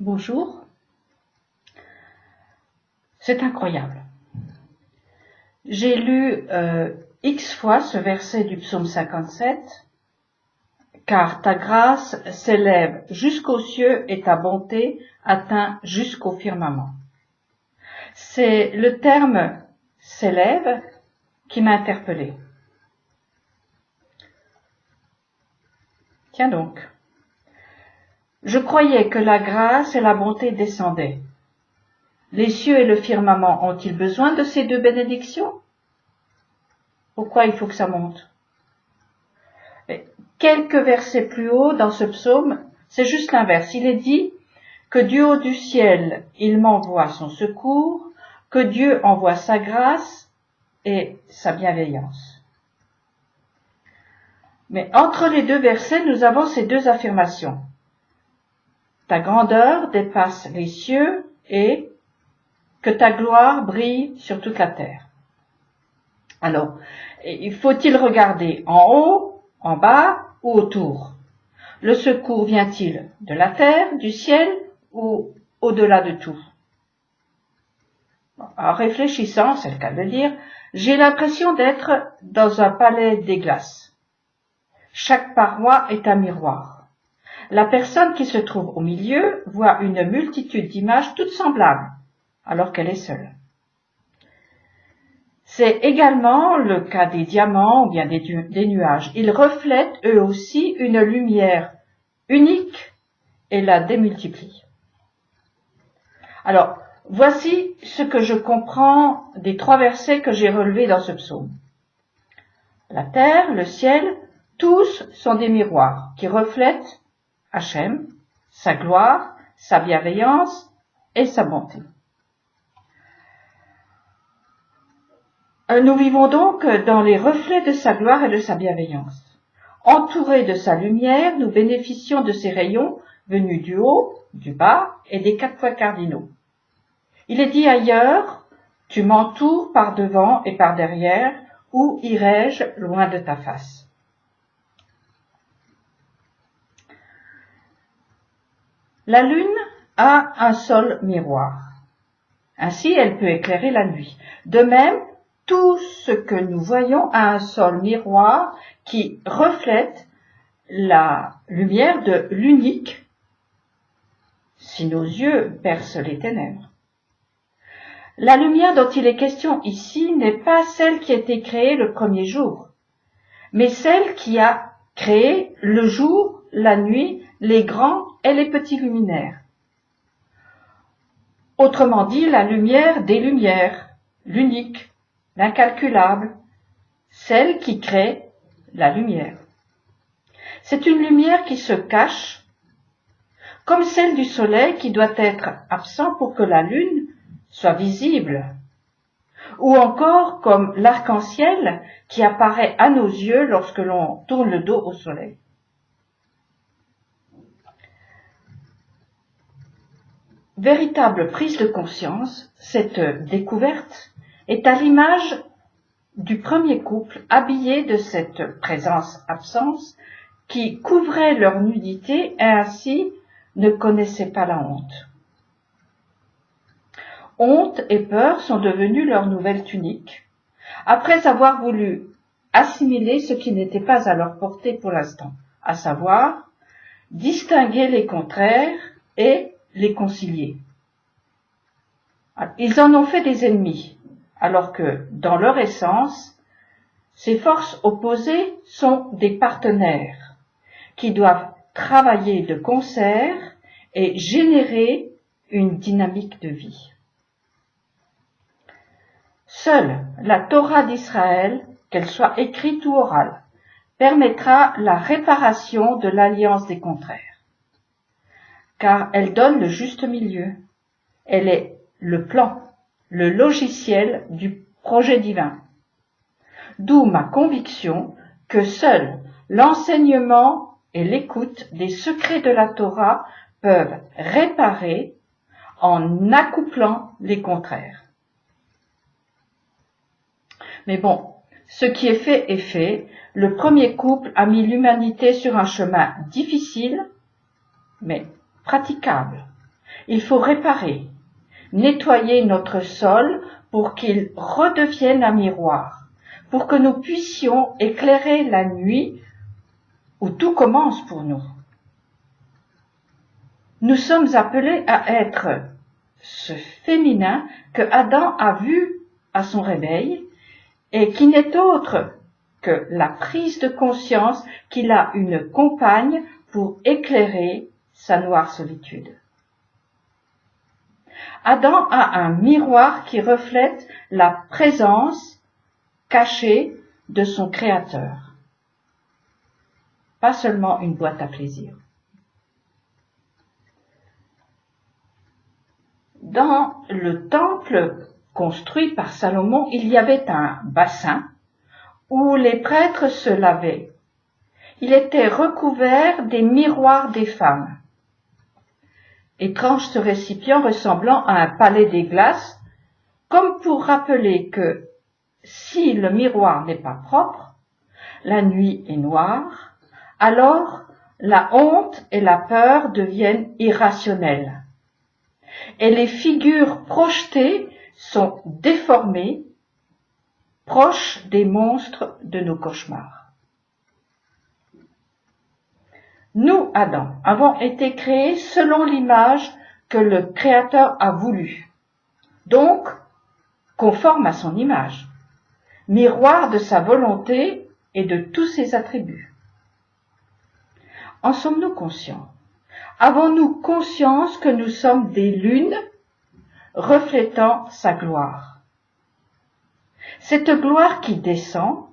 Bonjour. C'est incroyable. J'ai lu X fois ce verset du psaume 57, car ta grâce s'élève jusqu'aux cieux et ta bonté atteint jusqu'au firmament. C'est le terme s'élève qui m'a interpellée. Tiens donc. Je croyais que la grâce et la bonté descendaient. Les cieux et le firmament ont-ils besoin de ces deux bénédictions? Pourquoi il faut que ça monte? Et quelques versets plus haut dans ce psaume, c'est juste l'inverse. Il est dit que du haut du ciel, il m'envoie son secours, que Dieu envoie sa grâce et sa bienveillance. Mais entre les deux versets, nous avons ces deux affirmations. Ta grandeur dépasse les cieux et que ta gloire brille sur toute la terre. Alors, faut-il regarder en haut, en bas ou autour? Le secours vient-il de la terre, du ciel ou au-delà de tout? En réfléchissant, c'est le cas de le dire, j'ai l'impression d'être dans un palais des glaces. Chaque paroi est un miroir. La personne qui se trouve au milieu voit une multitude d'images toutes semblables, alors qu'elle est seule. C'est également le cas des diamants ou bien des nuages. Ils reflètent eux aussi une lumière unique et la démultiplient. Alors, voici ce que je comprends des trois versets que j'ai relevés dans ce psaume. La terre, le ciel, tous sont des miroirs qui reflètent Hachem, sa gloire, sa bienveillance et sa bonté. Nous vivons donc dans les reflets de sa gloire et de sa bienveillance. Entourés de sa lumière, nous bénéficions de ses rayons venus du haut, du bas et des quatre points cardinaux. Il est dit ailleurs, tu m'entoures par devant et par derrière, où irai-je loin de ta face? La lune a un seul miroir. Ainsi, elle peut éclairer la nuit. De même, tout ce que nous voyons a un seul miroir qui reflète la lumière de l'unique, si nos yeux percent les ténèbres. La lumière dont il est question ici n'est pas celle qui a été créée le premier jour, mais celle qui a créé le jour, la nuit, les grands et les petits luminaires. Autrement dit, la lumière des lumières, l'unique, l'incalculable, celle qui crée la lumière. C'est une lumière qui se cache, comme celle du soleil qui doit être absent pour que la lune soit visible, ou encore comme l'arc-en-ciel qui apparaît à nos yeux lorsque l'on tourne le dos au soleil. Véritable prise de conscience, cette découverte est à l'image du premier couple habillé de cette présence-absence qui couvrait leur nudité et ainsi ne connaissait pas la honte. Honte et peur sont devenues leur nouvelle tunique, après avoir voulu assimiler ce qui n'était pas à leur portée pour l'instant, à savoir distinguer les contraires et les concilier. Ils en ont fait des ennemis, alors que, dans leur essence, ces forces opposées sont des partenaires qui doivent travailler de concert et générer une dynamique de vie. Seule la Torah d'Israël, qu'elle soit écrite ou orale, permettra la réparation de l'alliance des contraires. Car elle donne le juste milieu. Elle est le plan, le logiciel du projet divin. D'où ma conviction que seul l'enseignement et l'écoute des secrets de la Torah peuvent réparer en accouplant les contraires. Mais bon, ce qui est fait est fait. Le premier couple a mis l'humanité sur un chemin difficile, mais praticable. Il faut réparer, nettoyer notre sol pour qu'il redevienne un miroir, pour que nous puissions éclairer la nuit où tout commence pour nous. Nous sommes appelés à être ce féminin que Adam a vu à son réveil et qui n'est autre que la prise de conscience qu'il a une compagne pour éclairer sa noire solitude. Adam a un miroir qui reflète la présence cachée de son Créateur, pas seulement une boîte à plaisir. Dans le temple construit par Salomon, il y avait un bassin où les prêtres se lavaient. Il était recouvert des miroirs des femmes. Étrange ce récipient ressemblant à un palais des glaces, comme pour rappeler que si le miroir n'est pas propre, la nuit est noire, alors la honte et la peur deviennent irrationnelles. Et les figures projetées sont déformées, proches des monstres de nos cauchemars. Nous, Adam, avons été créés selon l'image que le Créateur a voulu, donc conforme à son image, miroir de sa volonté et de tous ses attributs. En sommes-nous conscients? Avons-nous conscience que nous sommes des lunes reflétant sa gloire? Cette gloire qui descend,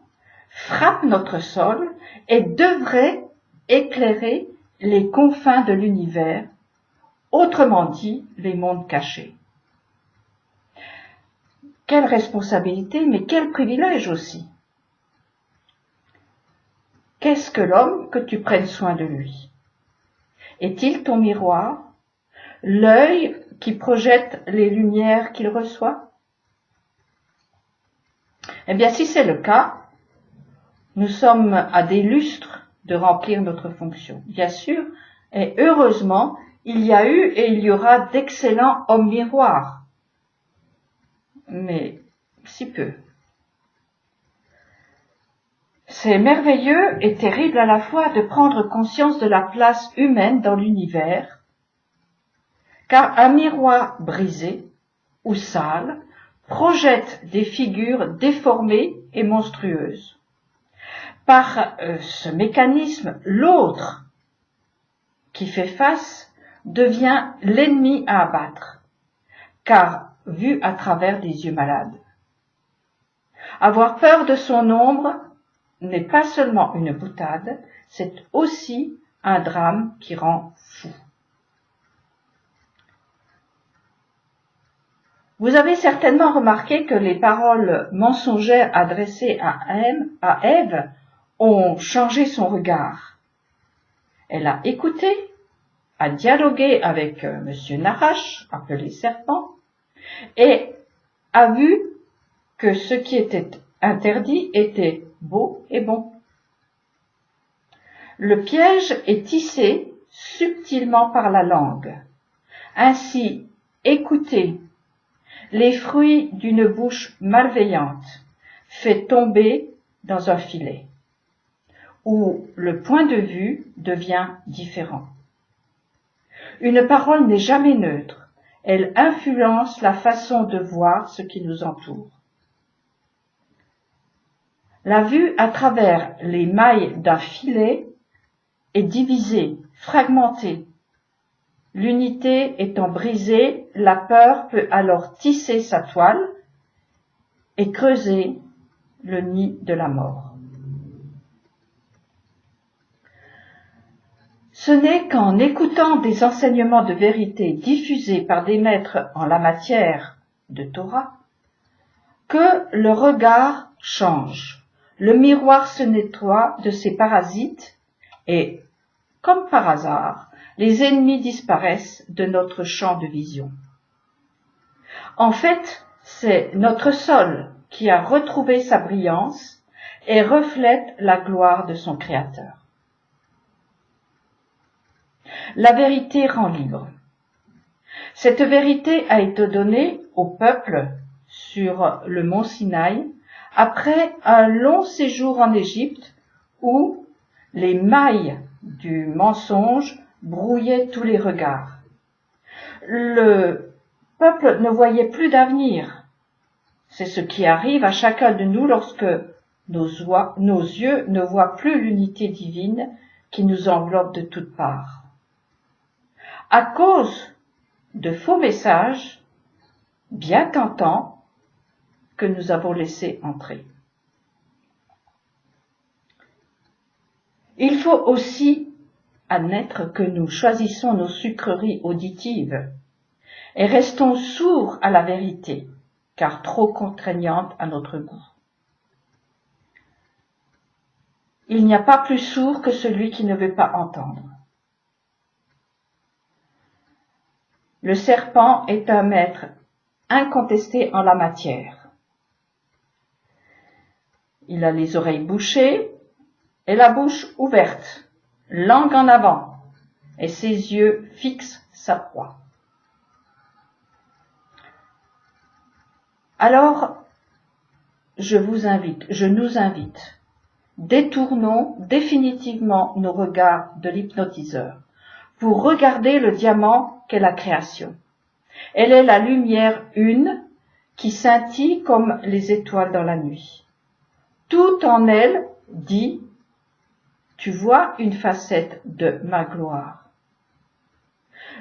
frappe notre sol et devrait éclairer les confins de l'univers, autrement dit, les mondes cachés. Quelle responsabilité, mais quel privilège aussi. Qu'est-ce que l'homme que tu prennes soin de lui? Est-il ton miroir, l'œil qui projette les lumières qu'il reçoit? Eh bien, si c'est le cas, nous sommes à des lustres de remplir notre fonction. Bien sûr, et heureusement, il y a eu et il y aura d'excellents hommes miroirs. Mais si peu. C'est merveilleux et terrible à la fois de prendre conscience de la place humaine dans l'univers, car un miroir brisé ou sale projette des figures déformées et monstrueuses. Par ce mécanisme, l'autre qui fait face devient l'ennemi à abattre, car vu à travers des yeux malades. Avoir peur de son ombre n'est pas seulement une boutade, c'est aussi un drame qui rend fou. Vous avez certainement remarqué que les paroles mensongères adressées à Ève ont changé son regard. Elle a écouté, a dialogué avec Monsieur Nahash, appelé serpent, et a vu que ce qui était interdit était beau et bon. Le piège est tissé subtilement par la langue. Ainsi, écouter les fruits d'une bouche malveillante fait tomber dans un filet, où le point de vue devient différent. Une parole n'est jamais neutre, elle influence la façon de voir ce qui nous entoure. La vue à travers les mailles d'un filet est divisée, fragmentée. L'unité étant brisée, la peur peut alors tisser sa toile et creuser le nid de la mort. Ce n'est qu'en écoutant des enseignements de vérité diffusés par des maîtres en la matière de Torah que le regard change, le miroir se nettoie de ses parasites et, comme par hasard, les ennemis disparaissent de notre champ de vision. En fait, c'est notre sol qui a retrouvé sa brillance et reflète la gloire de son Créateur. La vérité rend libre. Cette vérité a été donnée au peuple sur le mont Sinaï après un long séjour en Égypte où les mailles du mensonge brouillaient tous les regards. Le peuple ne voyait plus d'avenir. C'est ce qui arrive à chacun de nous lorsque nos yeux ne voient plus l'unité divine qui nous enveloppe de toutes parts. À cause de faux messages, bien tentants, que nous avons laissés entrer. Il faut aussi admettre que nous choisissons nos sucreries auditives et restons sourds à la vérité, car trop contraignante à notre goût. Il n'y a pas plus sourd que celui qui ne veut pas entendre. Le serpent est un maître incontesté en la matière. Il a les oreilles bouchées et la bouche ouverte, langue en avant, et ses yeux fixent sa proie. Alors, je nous invite, détournons définitivement nos regards de l'hypnotiseur pour regarder le diamant qu'est la création. Elle est la lumière une qui scintille comme les étoiles dans la nuit. Tout en elle dit « Tu vois une facette de ma gloire ».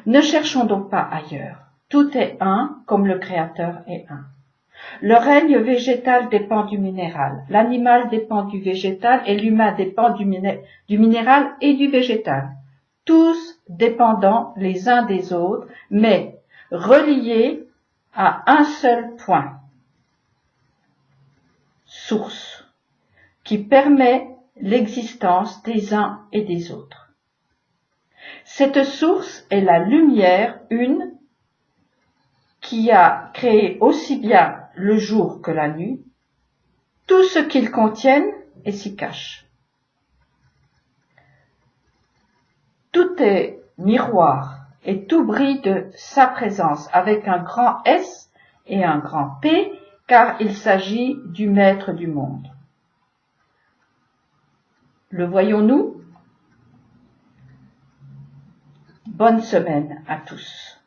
Ne cherchons donc pas ailleurs. Tout est un comme le Créateur est un. Le règne végétal dépend du minéral, l'animal dépend du végétal et l'humain dépend du minéral et du végétal. Tous dépendants les uns des autres, mais reliés à un seul point, source, qui permet l'existence des uns et des autres. Cette source est la lumière une qui a créé aussi bien le jour que la nuit, tout ce qu'ils contiennent et s'y cache. Tout est miroir et tout brille de sa présence avec un grand S et un grand P, car il s'agit du maître du monde. Le voyons-nous ? Bonne semaine à tous.